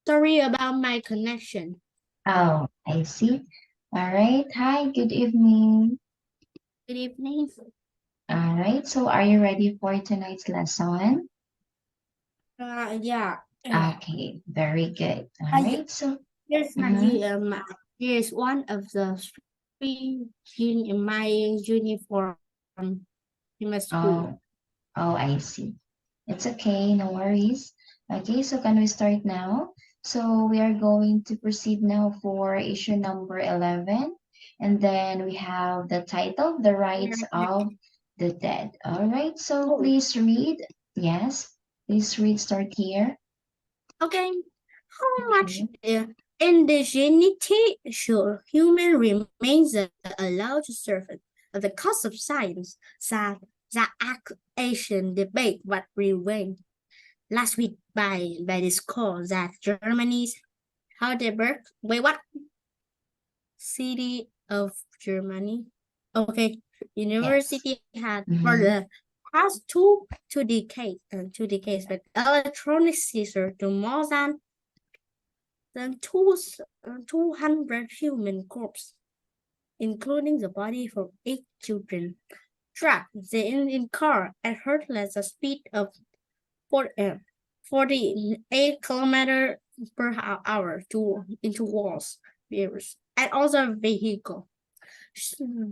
Sorry about my connection. Oh, I see. All right. Hi, good evening. Good evening. All right. So are you ready for tonight's lesson? Yeah. Okay, very good. All I, right. So, here's my mhm. here's one of the three in my uniform in my school. Oh, oh, I see. It's okay, no worries. Okay, so can we start now? So we are going to proceed now for issue number 11. And then we have the title, The Rights of the Dead. All right, so Oh, please read. Yes, please read, start here. okay. How much Okay. indigeneity should human remains allowed to serve at the cost of science? The accusation debate what remained last week by this call that Germany's Heidelberg, wait, what? City of Germany. Okay, Yes. university had for Mm-hmm. the past two decades, but electronic scissor to more than 200 human corpses, including the body of 8 children, trapped in car at heartless speed of 48 kilometers per hour to into walls, mirrors, and other vehicles.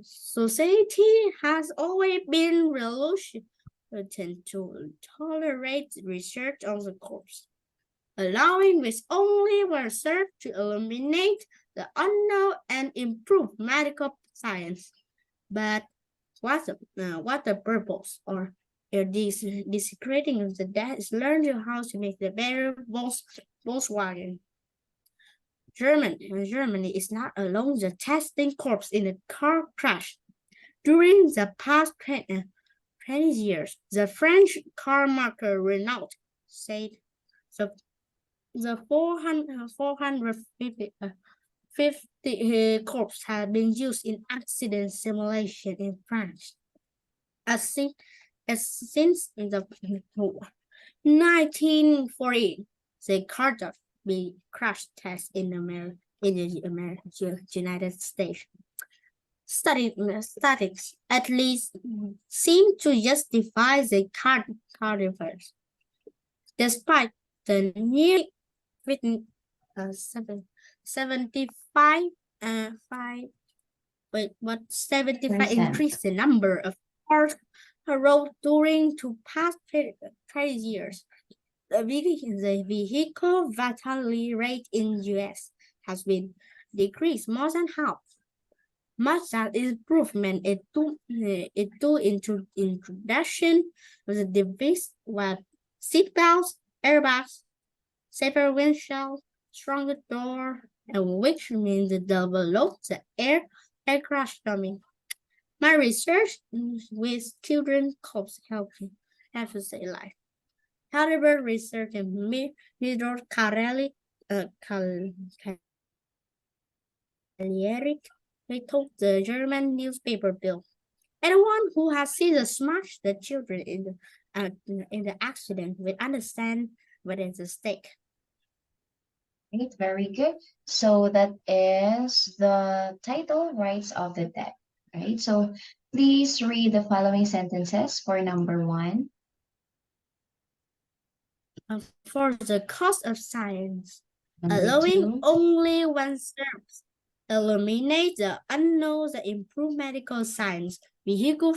Society has always been reluctant to tolerate research on the corpse, allowing which only will serve to eliminate the unknown and improve medical science. But what the purpose or this desecrating of the dead is learning how to make the better Volkswagen. Germany is not alone the testing corpse in a car crash. During the past 20 years, the French car maker Renault said the, the 450 corpse have been used in accident simulation in France. As, si- as since the 1948, the cardiac be crash test in the United States. Statics at least seem to justify the carnivores, despite the nearly uh, seven, 75 five wait what 75 Percent. increase the number of cars road during to past 30 years. The vehicle fatality rate in US has been decreased more than half. Much that improvement it do into introduction of the device with seatbelts, airbags, safer windshield, stronger door, and which means it develops the air crash dummy. My research with children helps helping have to say life. However, research in Middle Cagliari, they told the German newspaper Bill. Anyone who has seen the smash the children in the accident will understand what is at stake. Right, very good. So that is the title, Rights of the Dead. Right. So please read the following sentences for number one. For the cost of science, Number allowing two. only one serves, eliminate the unknown, the improve medical science, vehicle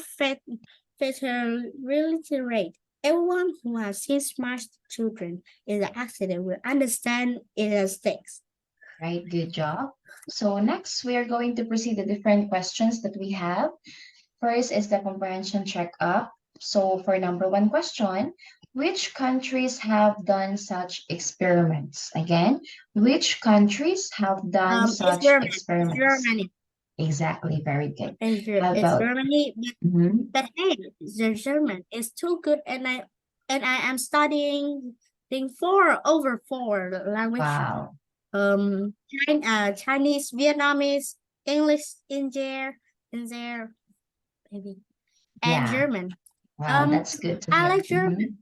fatality rate. Everyone who has seen smashed children in the accident will understand its stakes. Right, good job. So next, we are going to proceed to different questions that we have. First is the comprehension checkup. So for number one question, which countries have done such experiments? Again, which countries have done It's such Germany. It's experiments? Germany. Exactly, very good. How It's about, Germany. mhm, But hey, the German is too good, and I am studying thing over four language. wow, Chinese, Vietnamese, English in there, maybe, and yeah, German. wow, Um, that's good to I hear. like German.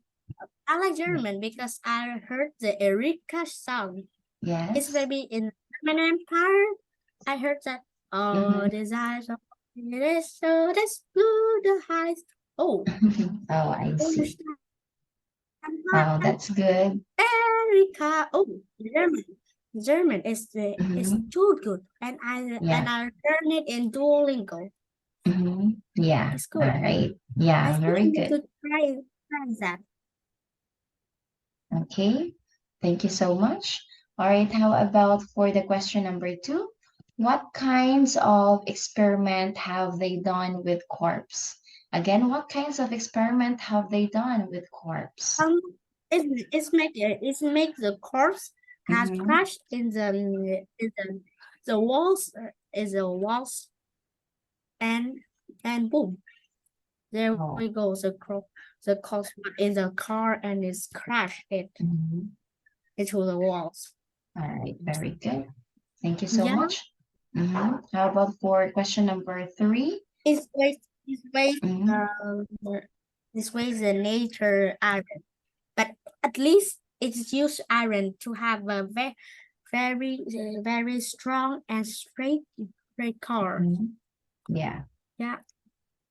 I like German because I heard the Erika song. Yes. maybe in Roman Empire. I heard that all desires of it is so this blue the highest. Oh, Oh, I see. understand. Oh, that's good. Erica. Oh, German. German is Mhm. too good, and Yeah. I learned it in Duolingo. Yeah. It's All good. right. I Yeah, think I very need good. to try that. Okay. Thank you so much. All right. How about for the question number 2? What kinds of experiment have they done with corpse? Again, what kinds of experiment have they done with corpse? Um, it's make the corpse has Mm-hmm. crashed in the walls is the walls and boom, there Oh. we go. The corpse in the car and it's crashed Mhm. into the walls. All right. Very good. Thank you so Yeah, much. How about for question number 3? it's way it's way Mm-hmm. this way the nature iron, but at least it's used iron to have a very strong and straight car. Yeah. Yeah.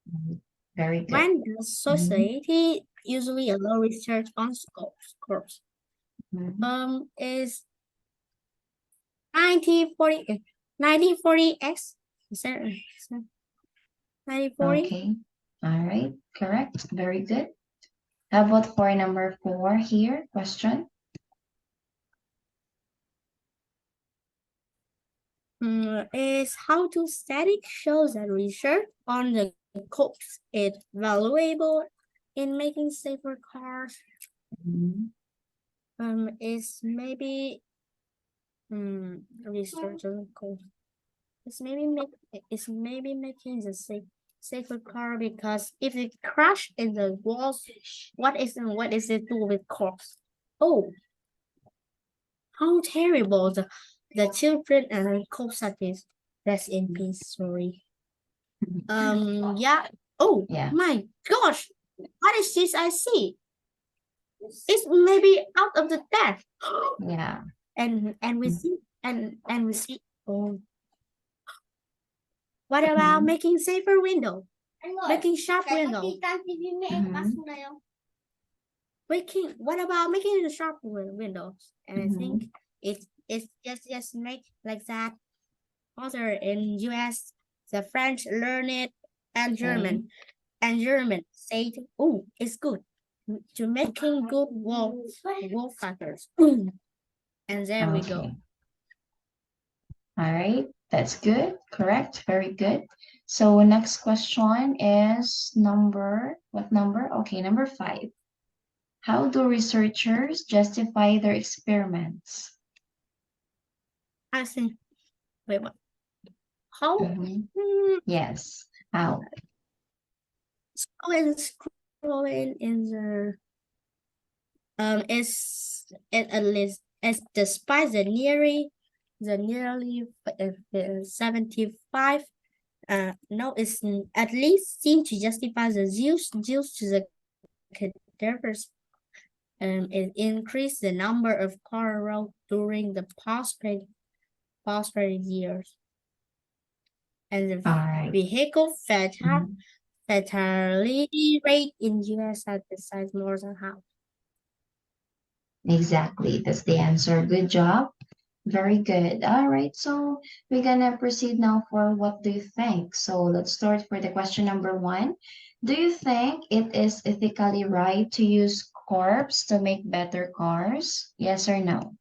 Mhm. Very good. When the Mhm. society usually allow research on scopes, Mhm. is 1940, 1940X, is that 1940? Okay. All right. Correct. Very good. How about for number 4 here? Question. Is how to static shows that research on the scopes is valuable in making safer cars. Mhm. Is maybe research on code. It's maybe making the safer car because if it crash in the walls, what is it do with cars? Oh, how terrible the children and co-studies. Rest in peace. Sorry. Yeah. Oh Yeah. my gosh, what is this I see? It's maybe out of the death. Yeah. And we Mhm. see and we see. Oh, what about making safer window? Making sharp window. Mhm. Making what about making the sharp windows? And I think Mhm. it's just make like that. Other in US, the French learn it and Okay. German said, oh, it's good to making good wall factors. And there we go. Okay. All right. That's good. Correct. Very good. So next question is what number? Okay, number 5. How do researchers justify their experiments? I think wait what? How? Mhm. Hmm, Yes. How? scrolling in the is it at least as despite the nearly 75 no it's at least seem to justify the use to the cadavers. It increased the number of car road during the past years, and the All right. vehicle Mhm. fatality rate in US has besides more than half. Exactly. That's the answer. Good job. Very good. All right. So we're gonna proceed now for what do you think? So let's start for the question number 1. Do you think it is ethically right to use corpse to make better cars? Yes or no?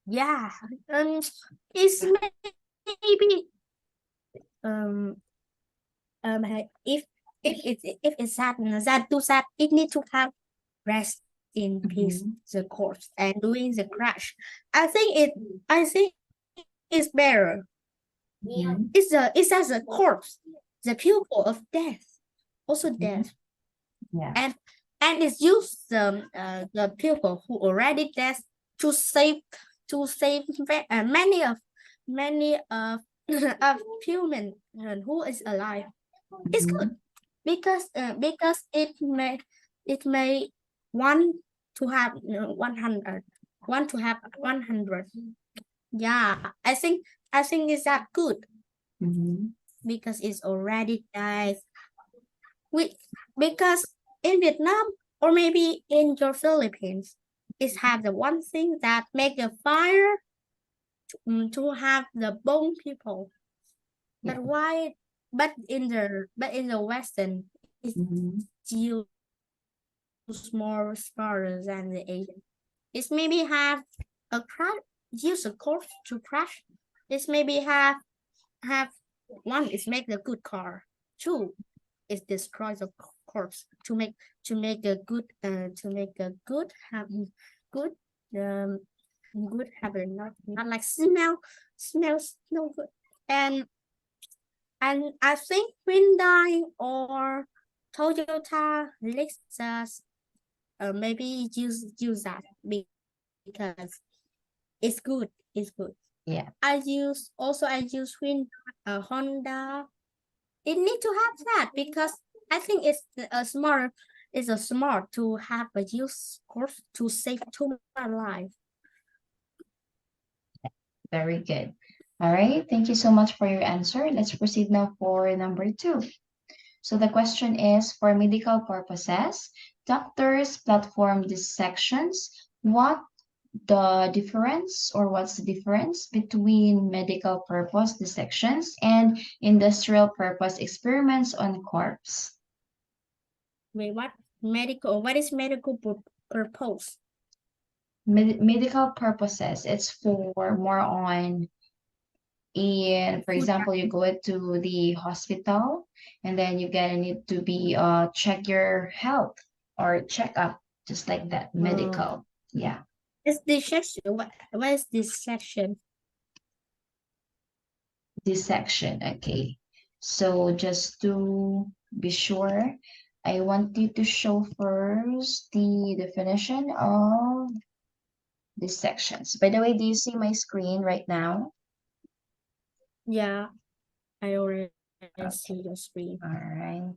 Yeah, it's maybe um if it's sad too sad, it need to have rest in peace Mhm. the corpse and doing the crash. I think it's better. Mhm. It's as a corpse, the pupil of death, also Mhm. death, Yeah. and it's used the pupil who already dead to save many of of human who is alive. It's good Mhm. because it may want to have 100 want to have 100. Yeah, I think is that good because it's already died. Because in Vietnam or maybe in your Philippines, it have the one thing that make a fire to have the bone people. Yeah. But why? But in the Western, it's used more smarter than the Asian. It's maybe have a crash, use a corpse to crash. It's maybe have one is make the good car. Two is destroy the corpse to make a good good good habit, not like smells no good. And I think Hyundai or Toyota, Lexus, maybe use that because it's good. It's good. Yeah. I use Hyundai, Honda. It need to have that because I think it's a smart. It's a smart to have a use course to save to my life. Very good. All right. Thank you so much for your answer. Let's proceed now for number 2. So the question is, for medical purposes, doctors platform dissections. What's the difference between medical purpose dissections and industrial purpose experiments on corpse? Wait, what? What is medical purpose? Medical purposes, it's for more on, for example, you go to the hospital and then you gonna need to be check your health or check up, just like that. Medical. Yeah. Is this section? What is this section? Dissection. Okay. So just to be sure, I want you to show first the definition of dissections. By the way, do you see my screen right now? Yeah, I already see the screen. All right.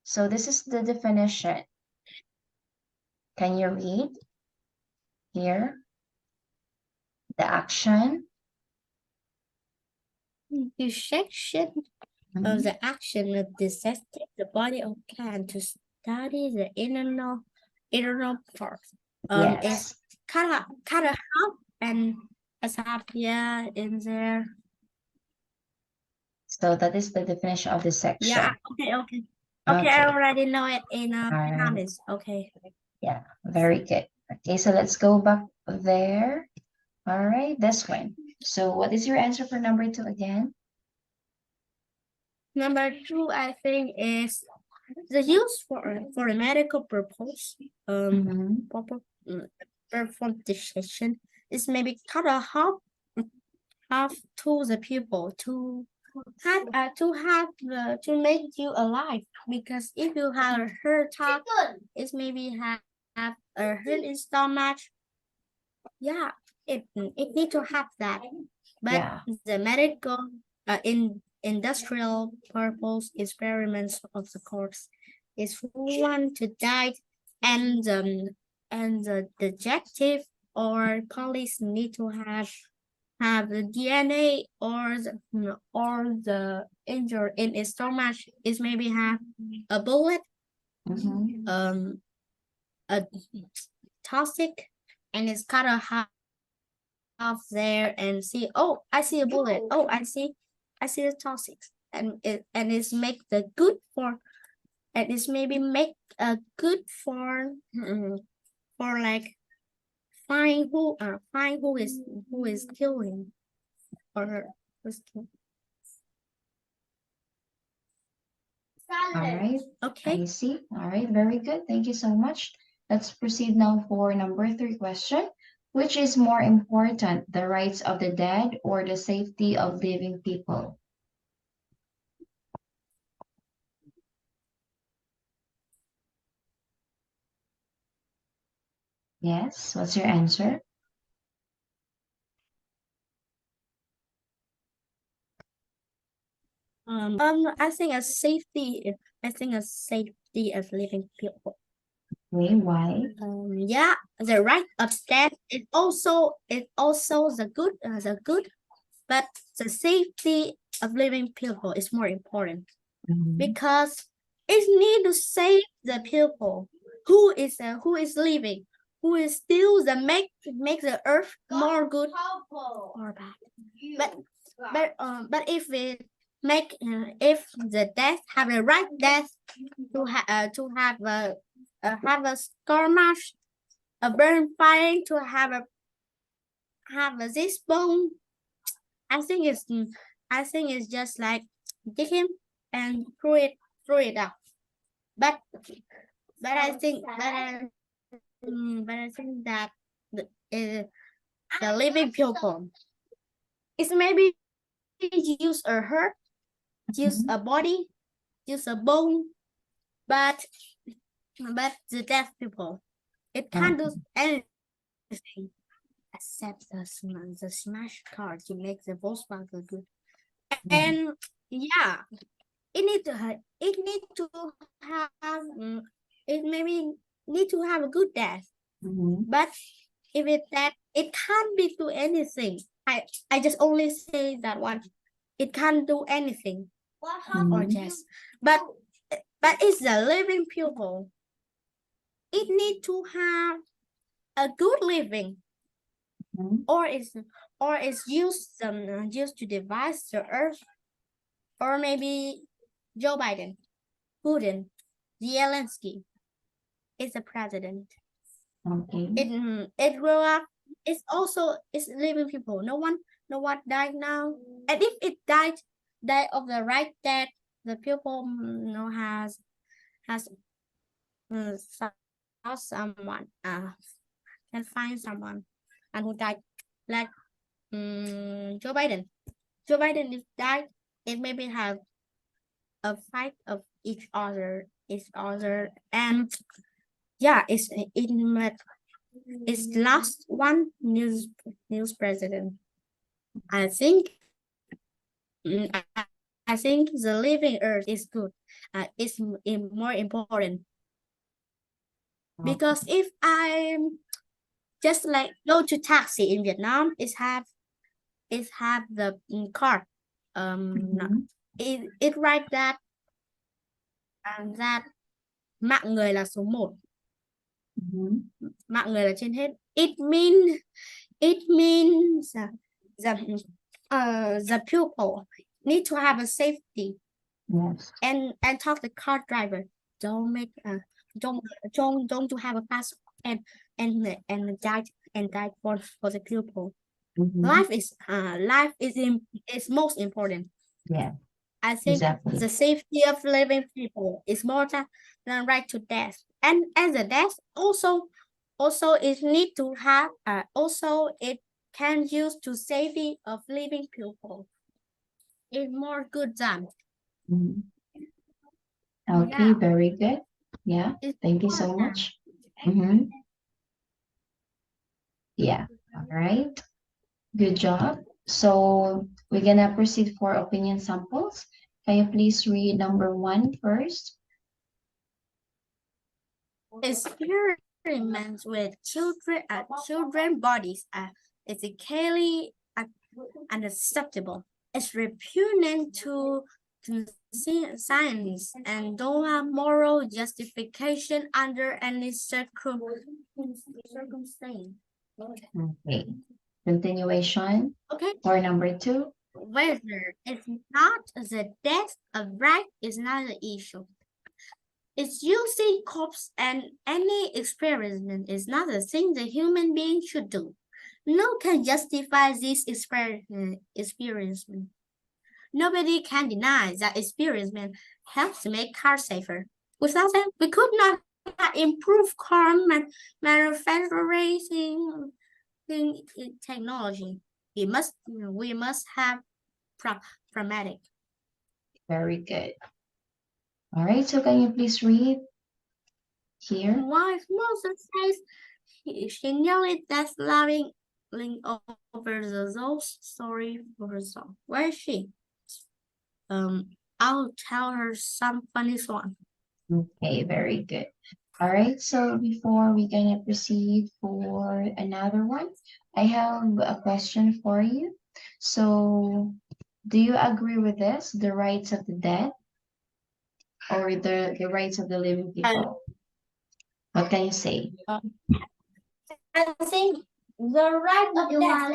So this is the definition. Can you read here? The action. Dissection of the action of dissecting the body of plant to study the internal parts. Yes. It's cut a half and a half, yeah, in there. So that is the definition of dissection. Yeah, okay. Okay, I already know it in right. Okay. Yeah, very good. Okay, so let's go back there. All right, this one. So what is your answer for number 2 again? Number 2, I think, is the use for a medical purpose. Perform dissection is maybe cut a half to the people to make you alive, because if you have a hurt heart, it's maybe have a hurt in stomach. Yeah, it need to have that. But Yeah. the medical in industrial purpose experiments of the corpse is one to die, and the detective or police need to have the DNA or the injury in its stomach is maybe have a bullet, a toxic, and it's cut a half there and see, oh, I see a bullet. Oh, I see the toxic, and it's make the good for, and it's maybe make a good for like find who is killing or who's killing. All right. Okay. I see. All right. Very good. Thank you so much. Let's proceed now for number 3 question. Which is more important, the rights of the dead or the safety of living people? Yes. What's your answer? I think a safety of living people. Okay, why? Yeah, the right of death is also the good, but the safety of living people is more important because it need to save the people who is living, who is still the make the earth more good or bad. But if it make if the death have the right death to have a skirmish, a burn fire, to have a this bone. I think it's just like dig him and throw it out. But I think that the living people is maybe use a heart, use a body, use a bone, but the deaf people, it can't do anything except the smash car to make the Volkswagen good. And yeah, it need to have it maybe need to have a good death. But if it that it can't be do anything. I just only say that one. It can't do anything or just but it's a living pupil. It need to have a good living, or is used to devise the earth, or maybe Joe Biden, Putin, Zelensky is the president. Okay. It grew up. It's living people. No one died now, and if it died of the right death, the people has saw someone can find someone and who died like Joe Biden. Joe Biden if died, it maybe have a fight of each other, and yeah, it's last one news president. I think I think the living earth is good. It's more important because if I just like go to taxi in Vietnam, it have the card. It write that that mạng người là số 1. Mạng người là trên hết. It means the people need to have a safety. Yes. And talk the car driver don't make don't to have a pass and die for the people. Life is most important. Yeah. I think Exactly. the safety of living people is more than right to death. And the death also it need to have also it can use to safety of living people. It's more good than. Okay, Yeah. very good. Yeah, thank you so much. Yeah, all right. Good job. So we're gonna proceed for opinion samples. Can you please read number 1 first? Experiments with children bodies are ethically unacceptable. It's repugnant to science and don't have moral justification under any circumstance. Okay. Continuation. Okay. For number 2. Whether it's not the death of right is not the issue. It's using corpse and any experiment is not a thing the human being should do. No can justify this experiment. Nobody can deny that experiment helps make cars safer. Without them, we could not improve car manufacturing technology. We must have pragmatic. Very good. All right, so can you please read here? Wife Moses says she nearly death loving over the those story for herself. Where is she? I'll tell her some funny one. Okay, very good. All right, so before we gonna proceed for another one, I have a question for you. So, do you agree with this, the rights of the dead or the rights of the living people? What can you say? I think the right of death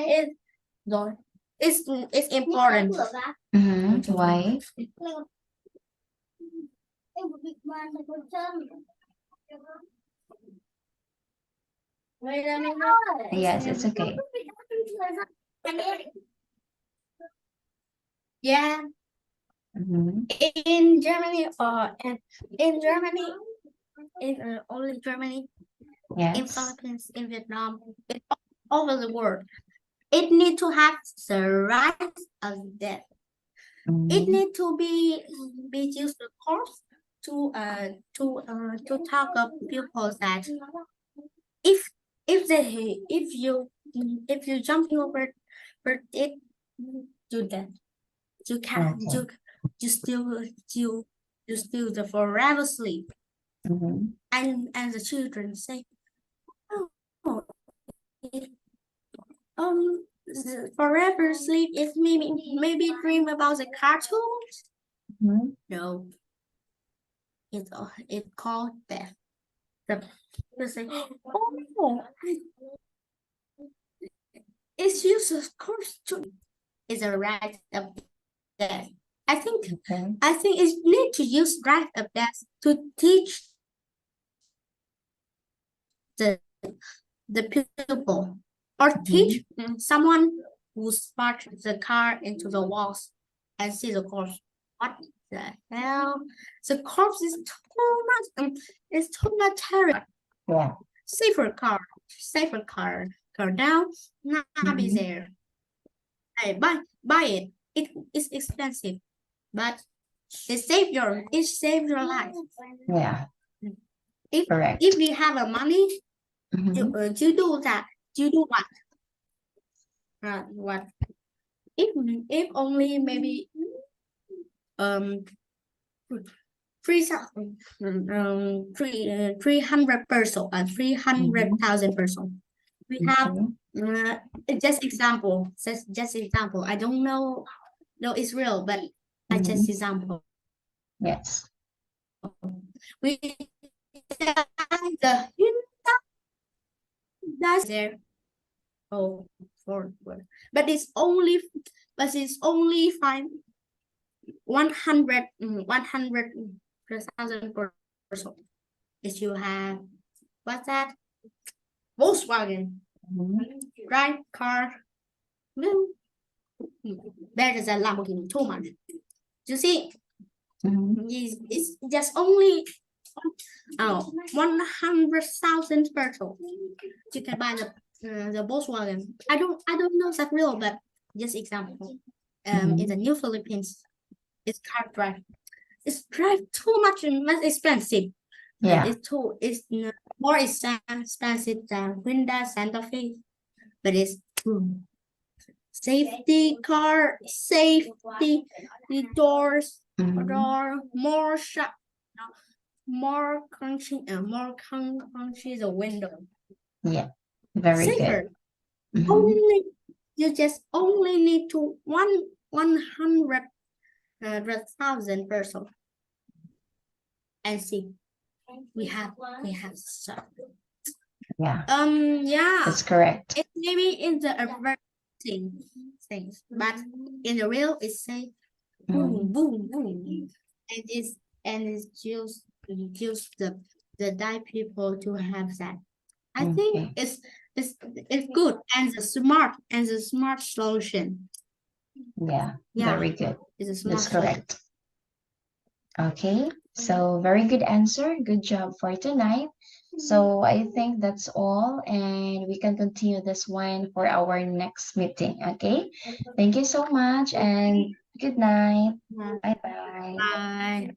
is important. Why? Wait a minute. Yes, it's okay. Yeah, in Germany in only Germany, in Yes. Philippines, in Vietnam, all over the world, it need to have the right of death. It need to be used of course to talk of people that if you jumping over it you dead. You can't Okay. you still the forever sleep. And the children say, oh, the forever sleep is maybe dream about the cartoons. No, it's called death. They say, oh, it's used of course to is a right of death. I think it need to use right of death to teach the pupil or teach someone who sparked the car into the walls and see the corpse. What the hell? The corpse is too much. It's too much terrible. Yeah. Safer car down. Not be there. Hey, buy it. It's expensive, but it saved your life. Yeah. If Correct. if we have a money, you do that. You do what? What? If only maybe 300 person 300,000 person. We have just example. I don't know. No, it's real, but I just example. Yes. We the that's there. Oh, but it's only five 100,000 person. If you have what's that? Volkswagen, right? Car, no, better than Lamborghini. Too much. You see, it's just only 100,000 person. You can buy the Volkswagen. I don't know that real, but just example. In the New Philippines, it's car drive. It's drive too much and less expensive. Yeah. It's more expensive than Hyundai Santa Fe, but it's safety car, safety the doors, door more shut, more crunchy, the window. Yeah. Very Safer. good. Only you just only need to 100,000 person and see we have stuff. Yeah. Yeah. That's correct. It maybe in the advertising things, but in the real it's say boom boom boom, and it's just the die people to have that. I think it's good and the smart solution. Yeah. Yeah, Very good. it's a smart That's correct. Okay, so very good answer. Good job for tonight. So I think that's all, and we can continue this one for our next meeting. Okay, thank you so much, and good night. Bye bye. Bye.